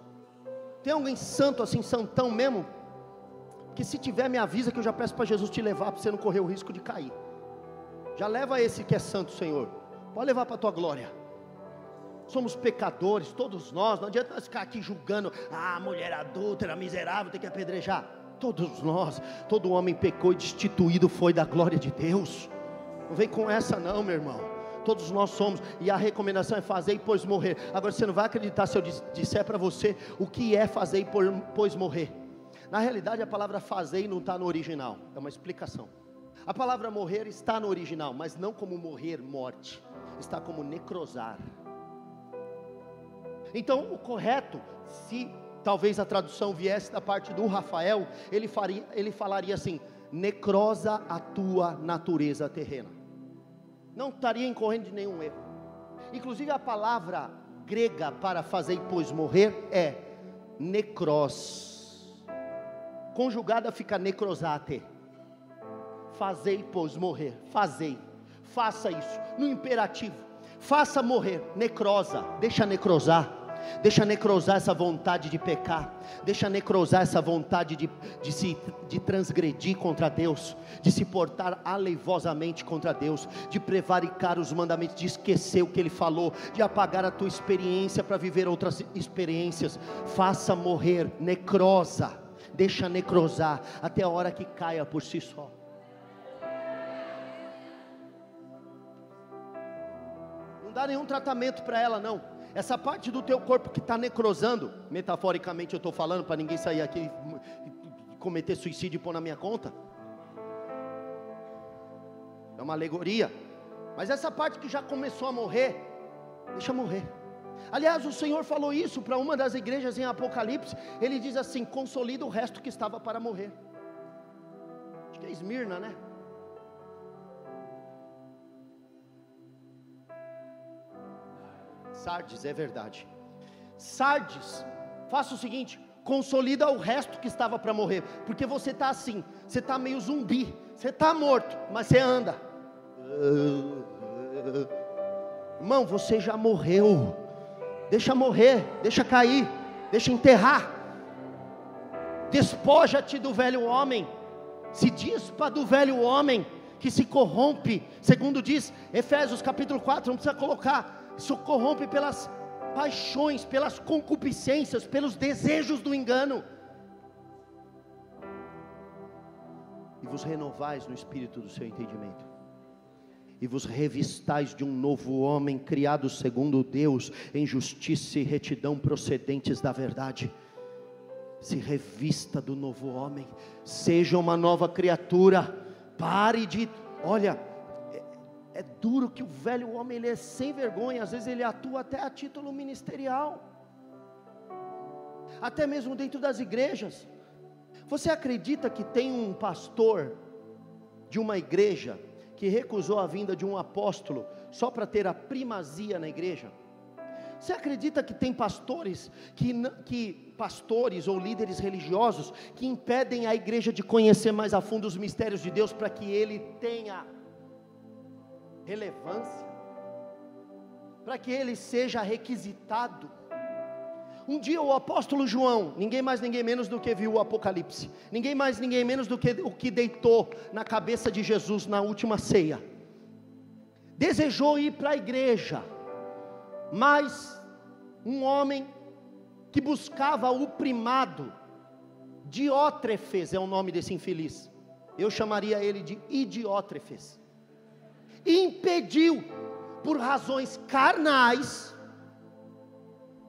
A: Tem alguém santo assim, santão mesmo? Que se tiver, me avisa, que eu já peço para Jesus te levar, para você não correr o risco de cair. Já leva esse que é santo, Senhor. Pode levar para a tua glória. Somos pecadores, todos nós. Não adianta nós ficar aqui julgando: ah, mulher adúltera, miserável, tem que apedrejar. Todos nós, todo homem pecou e destituído foi da glória de Deus. Não vem com essa não, meu irmão. Todos nós somos, e a recomendação é fazer pois morrer. Agora você não vai acreditar se eu disser para você o que é fazer pois morrer. Na realidade a palavra fazer não está no original, é uma explicação. A palavra morrer está no original, mas não como morrer, morte, está como necrosar. Então o correto, se talvez a tradução viesse da parte do Rafael, ele falaria assim: necrosa a tua natureza terrena. Não estaria incorrendo de nenhum erro. Inclusive a palavra grega para fazer pois morrer é necros, conjugada fica necrosate. Fazei pois morrer, fazei, faça isso, no imperativo, faça morrer, necrosa, deixa necrosar. Deixa necrosar essa vontade de pecar, deixa necrosar essa vontade de transgredir contra Deus, de se portar aleivosamente contra Deus, de prevaricar os mandamentos, de esquecer o que Ele falou, de apagar a tua experiência para viver outras experiências. Faça morrer, necrosa, deixa necrosar, até a hora que caia por si só. Não dá nenhum tratamento para ela não. Essa parte do teu corpo que está necrosando, metaforicamente eu estou falando, para ninguém sair aqui e cometer suicídio e pôr na minha conta, é uma alegoria, mas essa parte que já começou a morrer, deixa morrer. Aliás, o Senhor falou isso para uma das igrejas em Apocalipse. Ele diz assim: consolida o resto que estava para morrer. Acho que é Esmirna, né? Sardes, é verdade. Sardes, faça o seguinte: consolida o resto que estava para morrer, porque você está assim, você está meio zumbi, você está morto, mas você anda. Irmão, você já morreu. Deixa morrer, deixa cair, deixa enterrar. Despoja-te do velho homem, se dispa do velho homem que se corrompe, segundo diz Efésios capítulo 4, não precisa colocar, se corrompe pelas paixões, pelas concupiscências, pelos desejos do engano, e vos renovais no espírito do seu entendimento, e vos revistais de um novo homem, criado segundo Deus, em justiça e retidão procedentes da verdade. Se revista do novo homem, seja uma nova criatura. Pare de, olha, é duro que o velho homem, ele é sem vergonha, às vezes ele atua até a título ministerial, até mesmo dentro das igrejas. Você acredita que tem um pastor de uma igreja que recusou a vinda de um apóstolo só para ter a primazia na igreja? Você acredita que tem pastores pastores ou líderes religiosos que impedem a igreja de conhecer mais a fundo os mistérios de Deus para que ele tenha relevância, para que ele seja requisitado? Um dia o apóstolo João, ninguém mais ninguém menos do que viu o Apocalipse, ninguém mais ninguém menos do que o que deitou na cabeça de Jesus na última ceia, desejou ir para a igreja, mas um homem que buscava o primado, Diótrefes é o nome desse infeliz, eu chamaria ele de Idiótrefes, impediu por razões carnais,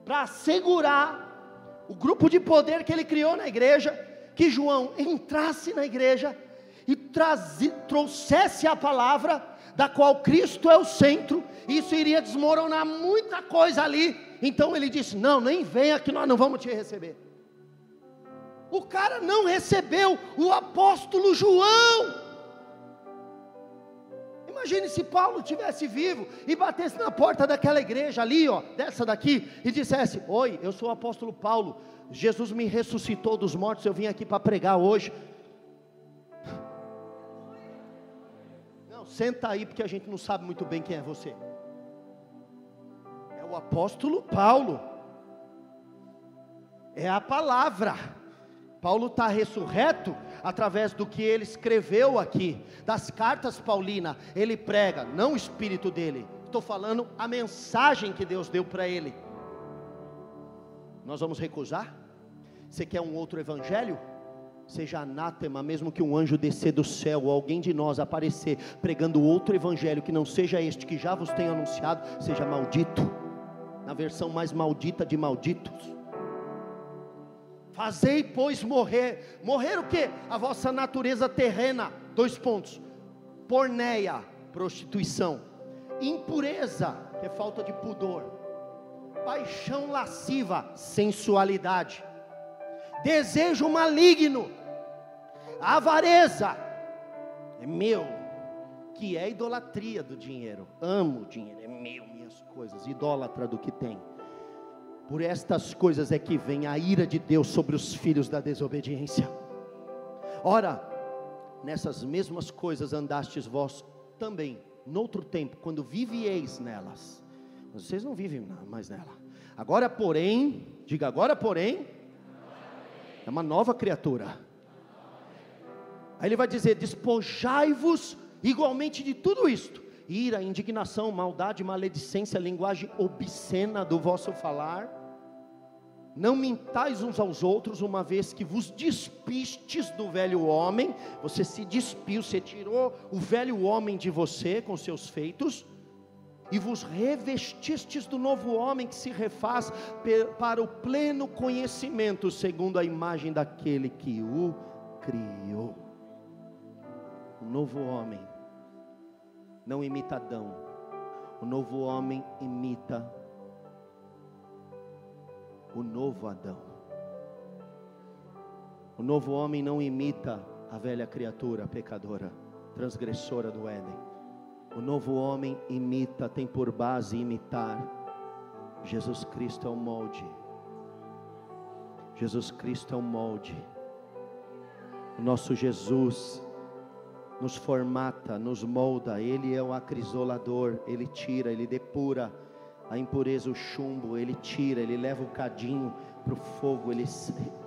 A: para assegurar o grupo de poder que ele criou na igreja, que João entrasse na igreja e trouxesse a palavra, da qual Cristo é o centro. Isso iria desmoronar muita coisa ali. Então ele disse: não, nem venha que nós não vamos te receber. O cara não recebeu o apóstolo João. Imagine se Paulo estivesse vivo e batesse na porta daquela igreja ali, ó, dessa daqui, e dissesse: oi, eu sou o apóstolo Paulo, Jesus me ressuscitou dos mortos, eu vim aqui para pregar hoje. Não, senta aí, porque a gente não sabe muito bem quem é você. É o apóstolo Paulo, é a palavra. Paulo está ressurreto através do que ele escreveu aqui, das cartas paulinas. Ele prega, não o espírito dele, estou falando a mensagem que Deus deu para ele. Nós vamos recusar? Você quer um outro evangelho? Seja anátema, mesmo que um anjo descer do céu, ou alguém de nós aparecer pregando outro evangelho que não seja este que já vos tenho anunciado, seja maldito, na versão mais maldita de malditos. Fazei, pois, morrer o que? A vossa natureza terrena, 2 pontos, porneia, prostituição, impureza, que é falta de pudor, paixão lasciva, sensualidade, desejo maligno, avareza, é meu, que é idolatria do dinheiro, amo o dinheiro, é meu, minhas coisas, idólatra do que tem. Por estas coisas é que vem a ira de Deus sobre os filhos da desobediência. Ora, nessas mesmas coisas andastes vós também, noutro tempo, quando vivieis nelas. Vocês não vivem mais nela. Agora porém, diga agora porém, é uma nova criatura. Aí ele vai dizer: despojai-vos igualmente de tudo isto: ira, indignação, maldade, maledicência, linguagem obscena do vosso falar. Não mintais uns aos outros, uma vez que vos despistes do velho homem. Você se despiu, você tirou o velho homem de você com seus feitos, e vos revestistes do novo homem, que se refaz para o pleno conhecimento, segundo a imagem daquele que o criou. O novo homem não imita Adão, o novo homem imita o novo Adão. O novo homem não imita a velha criatura pecadora, transgressora do Éden. O novo homem imita, tem por base imitar Jesus Cristo. É o molde. Jesus Cristo é o molde. O nosso Jesus nos formata, nos molda. Ele é o acrisolador. Ele tira, ele depura a impureza, o chumbo, ele tira, ele leva o cadinho, para o fogo, ele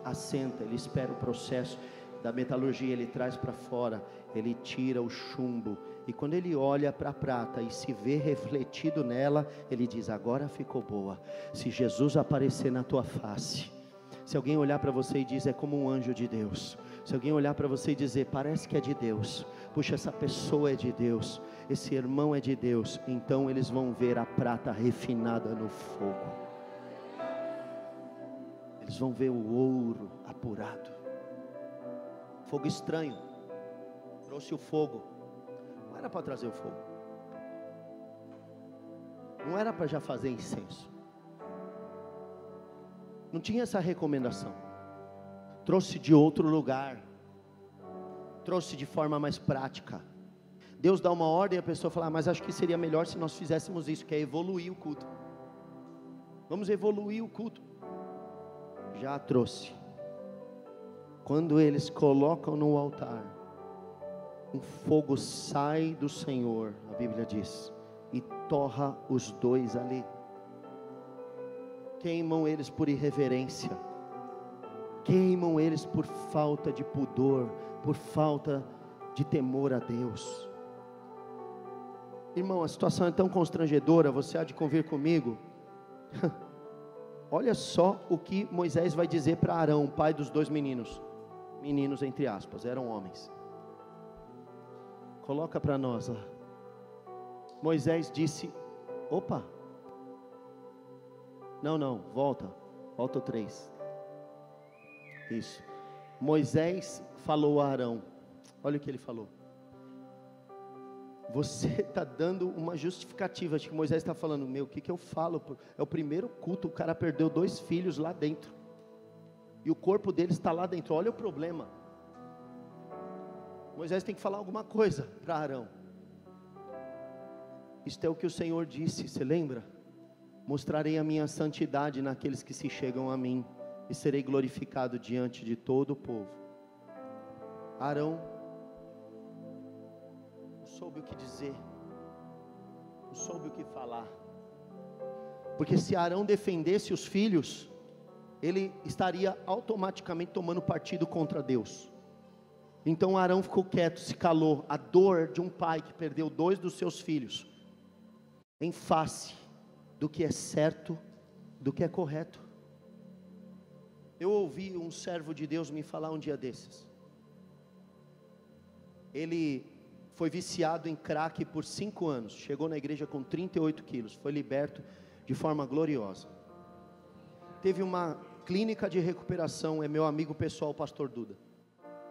A: assenta, ele espera o processo da metalurgia, ele traz para fora, ele tira o chumbo, e quando ele olha para a prata e se vê refletido nela, ele diz: agora ficou boa. Se Jesus aparecer na tua face, se alguém olhar para você e diz: é como um anjo de Deus, se alguém olhar para você e dizer: parece que é de Deus, puxa, essa pessoa é de Deus, esse irmão é de Deus, então eles vão ver a prata refinada no fogo, eles vão ver o ouro apurado. Fogo estranho, trouxe o fogo, não era para trazer o fogo, não era para já fazer incenso, não tinha essa recomendação, trouxe de outro lugar, trouxe de forma mais prática. Deus dá uma ordem e a pessoa fala: mas acho que seria melhor se nós fizéssemos isso, que é evoluir o culto, vamos evoluir o culto. Já trouxe. Quando eles colocam no altar, um fogo sai do Senhor, a Bíblia diz, e torra os dois ali. Queimam eles por irreverência, queimam eles por falta de pudor, por falta de temor a Deus. Irmão, a situação é tão constrangedora, você há de convir comigo. Olha só o que Moisés vai dizer para Arão, pai dos dois meninos entre aspas, eram homens. Coloca para nós lá. Moisés disse: opa, não, volta o 3, isso. Moisés falou a Arão, olha o que ele falou. Você está dando uma justificativa, acho que Moisés está falando: o que eu falo? É o primeiro culto, o cara perdeu 2 filhos lá dentro, e o corpo dele está lá dentro, olha o problema. Moisés tem que falar alguma coisa para Arão. Isto é o que o Senhor disse, você lembra? Mostrarei a minha santidade naqueles que se chegam a mim, e serei glorificado diante de todo o povo. Arão não soube o que dizer, não soube o que falar, porque se Arão defendesse os filhos, ele estaria automaticamente tomando partido contra Deus. Então Arão ficou quieto, se calou. A dor de um pai que perdeu 2 dos seus filhos, em face do que é certo, do que é correto. Eu ouvi um servo de Deus me falar um dia desses. Ele foi viciado em crack por 5 anos, chegou na igreja com 38 quilos, foi liberto de forma gloriosa. Teve uma clínica de recuperação, é meu amigo pessoal, o pastor Duda.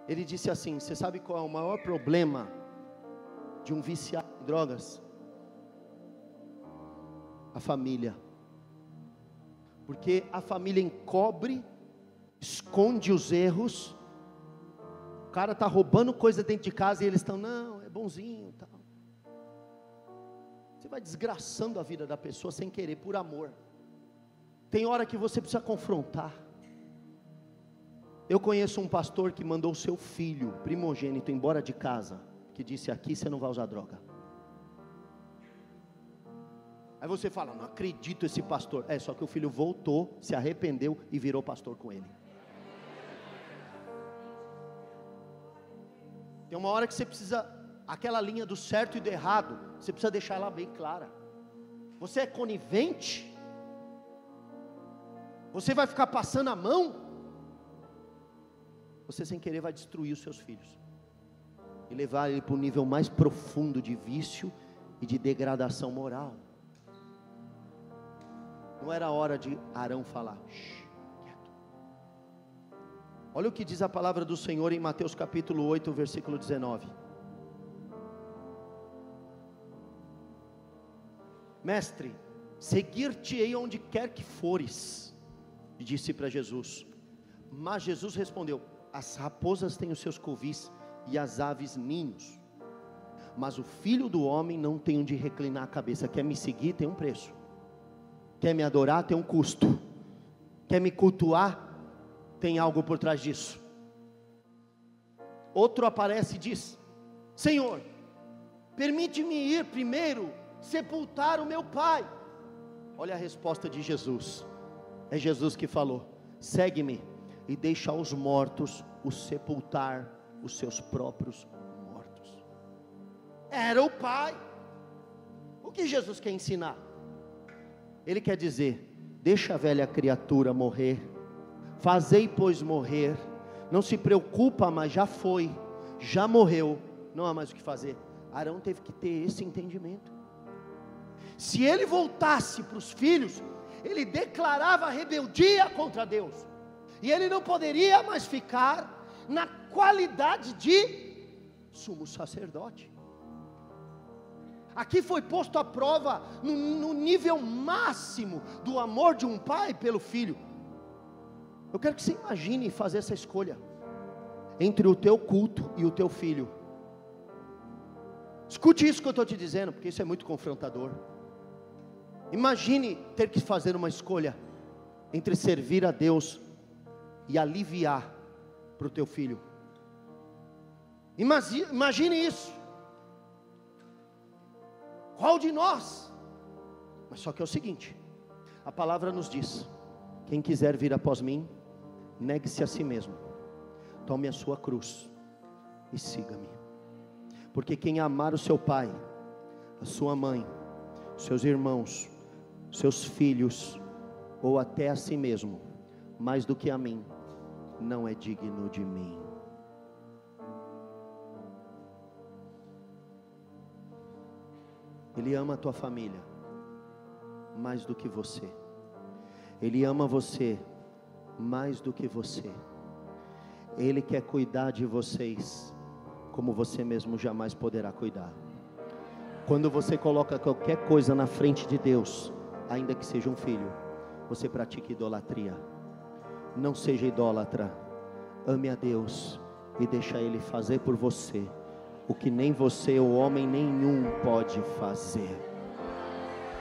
A: Ele disse assim: você sabe qual é o maior problema de um viciado em drogas? A família. Porque a família encobre, esconde os erros. O cara está roubando coisa dentro de casa e eles estão: não, é bonzinho, tal. Você vai desgraçando a vida da pessoa sem querer, por amor. Tem hora que você precisa confrontar. Eu conheço um pastor que mandou o seu filho primogênito embora de casa, que disse: aqui você não vai usar droga. Aí você fala: não acredito esse pastor. Só que o filho voltou, se arrependeu e virou pastor com ele. Tem uma hora que você precisa, aquela linha do certo e do errado, você precisa deixar ela bem clara. Você é conivente? Você vai ficar passando a mão? Você sem querer vai destruir os seus filhos e levar ele para um nível mais profundo de vício e de degradação moral. Não era hora de Arão falar: quieto. Olha o que diz a palavra do Senhor em Mateus capítulo 8, versículo 19. Mestre, seguir-te-ei onde quer que fores, disse para Jesus. Mas Jesus respondeu: as raposas têm os seus covis e as aves ninhos, mas o Filho do Homem não tem onde reclinar a cabeça. Quer me seguir? Tem um preço. Quer me adorar? Tem um custo. Quer me cultuar? Tem algo por trás disso. Outro aparece e diz: Senhor, permite-me ir primeiro sepultar o meu pai. Olha a resposta de Jesus. É Jesus que falou: segue-me e deixa aos mortos os sepultar os seus próprios mortos. Era o pai. O que Jesus quer ensinar? Ele quer dizer: deixa a velha criatura morrer, fazei pois morrer, não se preocupa mais, já foi, já morreu, não há mais o que fazer. Arão teve que ter esse entendimento. Se ele voltasse para os filhos, ele declarava rebeldia contra Deus, e ele não poderia mais ficar na qualidade de sumo sacerdote. Aqui foi posto à prova no nível máximo do amor de um pai pelo filho. Eu quero que você imagine fazer essa escolha entre o teu culto e o teu filho. Escute isso que eu estou te dizendo, porque isso é muito confrontador. Imagine ter que fazer uma escolha entre servir a Deus e aliviar para o teu filho. Imagine isso. Qual de nós? Mas só que é o seguinte, a palavra nos diz: quem quiser vir após mim, negue-se a si mesmo, tome a sua cruz e siga-me. Porque quem amar o seu pai, a sua mãe, seus irmãos, seus filhos, ou até a si mesmo, mais do que a mim, não é digno de mim. Ele ama a tua família mais do que você. Ele ama você mais do que você. Ele quer cuidar de vocês como você mesmo jamais poderá cuidar. Quando você coloca qualquer coisa na frente de Deus, ainda que seja um filho, você pratica idolatria. Não seja idólatra. Ame a Deus e deixa Ele fazer por você o que nem você ou homem nenhum pode fazer.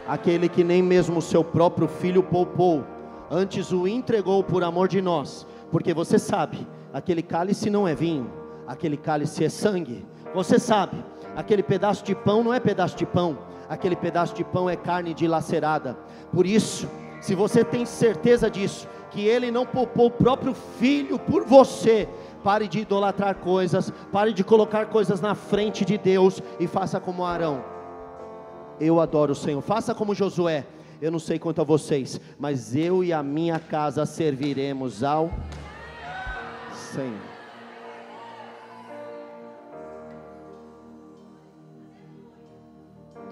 A: Aquele que nem mesmo o seu próprio filho poupou, antes o entregou por amor de nós. Porque você sabe, aquele cálice não é vinho, aquele cálice é sangue. Você sabe, aquele pedaço de pão não é pedaço de pão, aquele pedaço de pão é carne dilacerada. Por isso, se você tem certeza disso, que Ele não poupou o próprio filho por você, pare de idolatrar coisas, pare de colocar coisas na frente de Deus e faça como Arão. Eu adoro o Senhor. Faça como Josué. Eu não sei quanto a vocês, mas eu e a minha casa serviremos ao Senhor.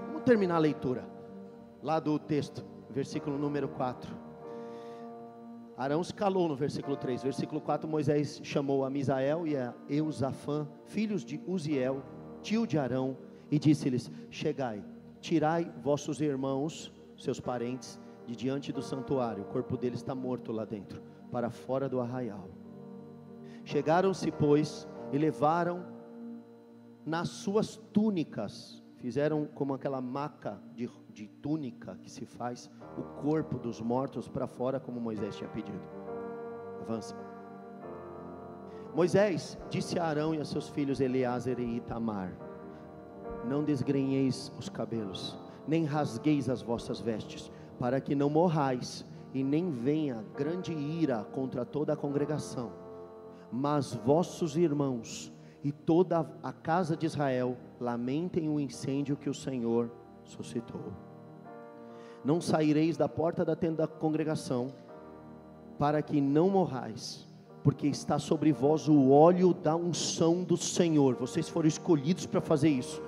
A: Vamos terminar a leitura lá do texto, versículo número 4. Arão se calou no versículo 3, versículo 4, Moisés chamou a Misael e a Eusafã, filhos de Uziel, tio de Arão, e disse-lhes: chegai, tirai vossos irmãos, seus parentes, de diante do santuário, o corpo deles está morto lá dentro, para fora do arraial. Chegaram-se, pois, e levaram nas suas túnicas, fizeram como aquela maca de túnica que se faz, o corpo dos mortos para fora, como Moisés tinha pedido. Avança. Moisés disse a Arão e a seus filhos Eleazar e Itamar: não desgrenheis os cabelos, nem rasgueis as vossas vestes, para que não morrais, e nem venha grande ira contra toda a congregação. Mas vossos irmãos e toda a casa de Israel lamentem o incêndio que o Senhor suscitou. Não saireis da porta da tenda da congregação, para que não morrais, porque está sobre vós o óleo da unção do Senhor. Vocês foram escolhidos para fazer isso,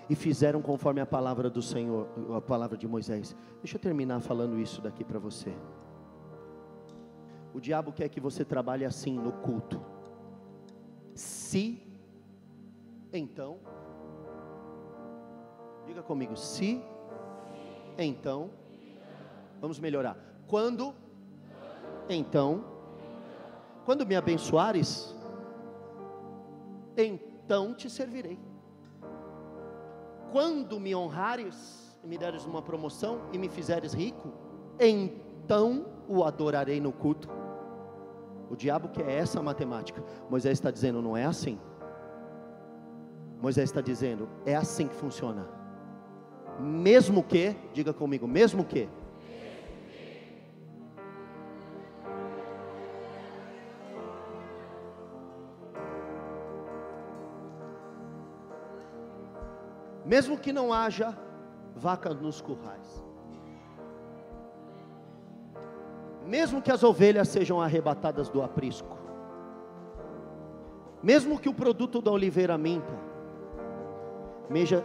A: e fizeram conforme a palavra do Senhor, a palavra de Moisés. Deixa eu terminar falando isso daqui para você. O diabo quer que você trabalhe assim no culto. Se, então, diga comigo, se, então, vamos melhorar. Quando, então, quando me abençoares, então te servirei. Quando me honrares, e me deres uma promoção, e me fizeres rico, então o adorarei no culto. O diabo quer essa matemática. Moisés está dizendo, não é assim. Moisés está dizendo, é assim que funciona. Mesmo que, diga comigo, mesmo que mesmo que não haja vaca nos currais, mesmo que as ovelhas sejam arrebatadas do aprisco, mesmo que o produto da oliveira minta,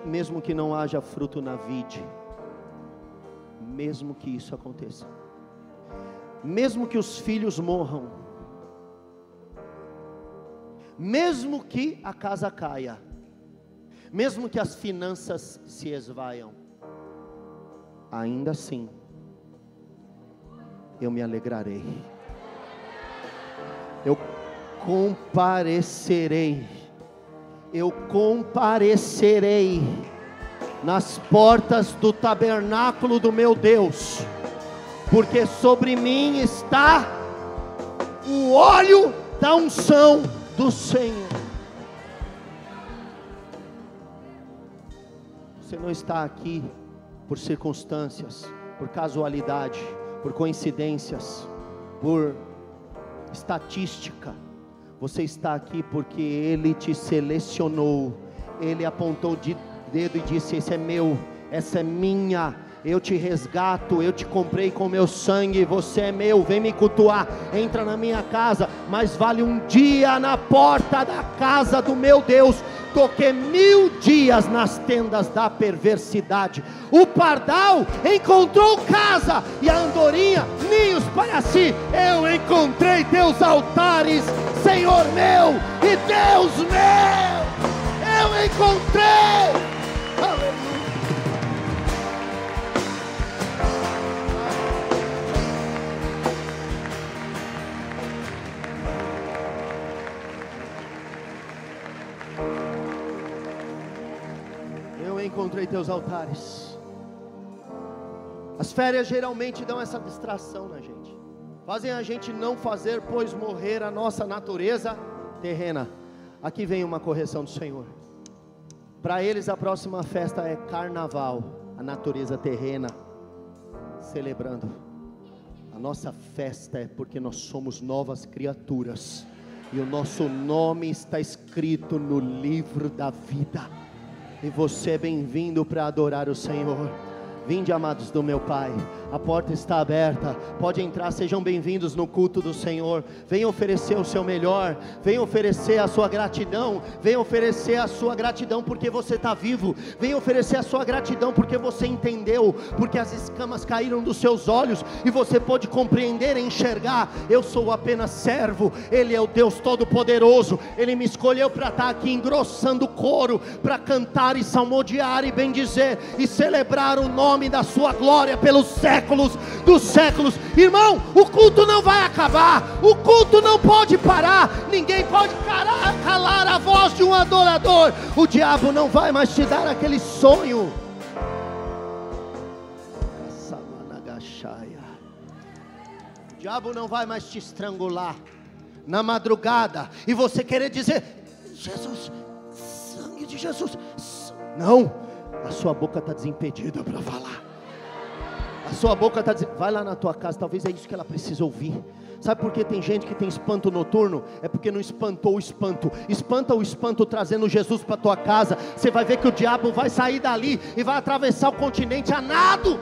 A: mesmo que não haja fruto na vide, mesmo que isso aconteça, mesmo que os filhos morram, mesmo que a casa caia, mesmo que as finanças se esvaiam, ainda assim eu me alegrarei, eu comparecerei nas portas do tabernáculo do meu Deus, porque sobre mim está o óleo da unção do Senhor. Você não está aqui por circunstâncias, por casualidade, por coincidências, por estatística. Você está aqui porque Ele te selecionou. Ele apontou de dedo e disse: esse é meu, essa é minha, eu te resgato, eu te comprei com meu sangue, você é meu, vem me cultuar, entra na minha casa. Mais vale um dia na porta da casa do meu Deus do que 1000 dias nas tendas da perversidade. O pardal encontrou casa e a andorinha ninhos para si. Eu encontrei teus altares, Senhor meu e Deus meu, eu encontrei. Encontrei teus altares. As férias geralmente dão essa distração na gente, fazem a gente não fazer, pois morrer a nossa natureza terrena. Aqui vem uma correção do Senhor. Para eles a próxima festa é carnaval, a natureza terrena celebrando. A nossa festa é porque nós somos novas criaturas e o nosso nome está escrito no livro da vida. E você é bem-vindo para adorar o Senhor. Vinde, amados do meu Pai, a porta está aberta, pode entrar, sejam bem-vindos no culto do Senhor. Venha oferecer o seu melhor, venha oferecer a sua gratidão, venha oferecer a sua gratidão porque você está vivo, venha oferecer a sua gratidão porque você entendeu, porque as escamas caíram dos seus olhos e você pôde compreender e enxergar. Eu sou apenas servo, Ele é o Deus Todo-Poderoso, Ele me escolheu para estar aqui engrossando o coro, para cantar e salmodiar e bendizer e celebrar o nome da sua glória pelos séculos dos séculos. Irmão, o culto não vai acabar, o culto não pode parar, ninguém pode calar a voz de um adorador. O diabo não vai mais te dar aquele sonho. O diabo não vai mais te estrangular na madrugada e você querer dizer: Jesus, sangue de Jesus. Não, a sua boca está desimpedida para falar. A sua boca está dizendo, vai lá na tua casa, talvez é isso que ela precisa ouvir. Sabe por que tem gente que tem espanto noturno? É porque não espantou o espanto. Espanta o espanto trazendo Jesus para tua casa. Você vai ver que o diabo vai sair dali e vai atravessar o continente a nado.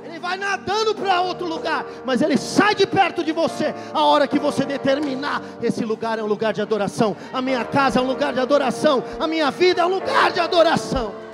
A: Ele vai nadando para outro lugar, mas ele sai de perto de você a hora que você determinar. Esse lugar é um lugar de adoração, a minha casa é um lugar de adoração, a minha vida é um lugar de adoração.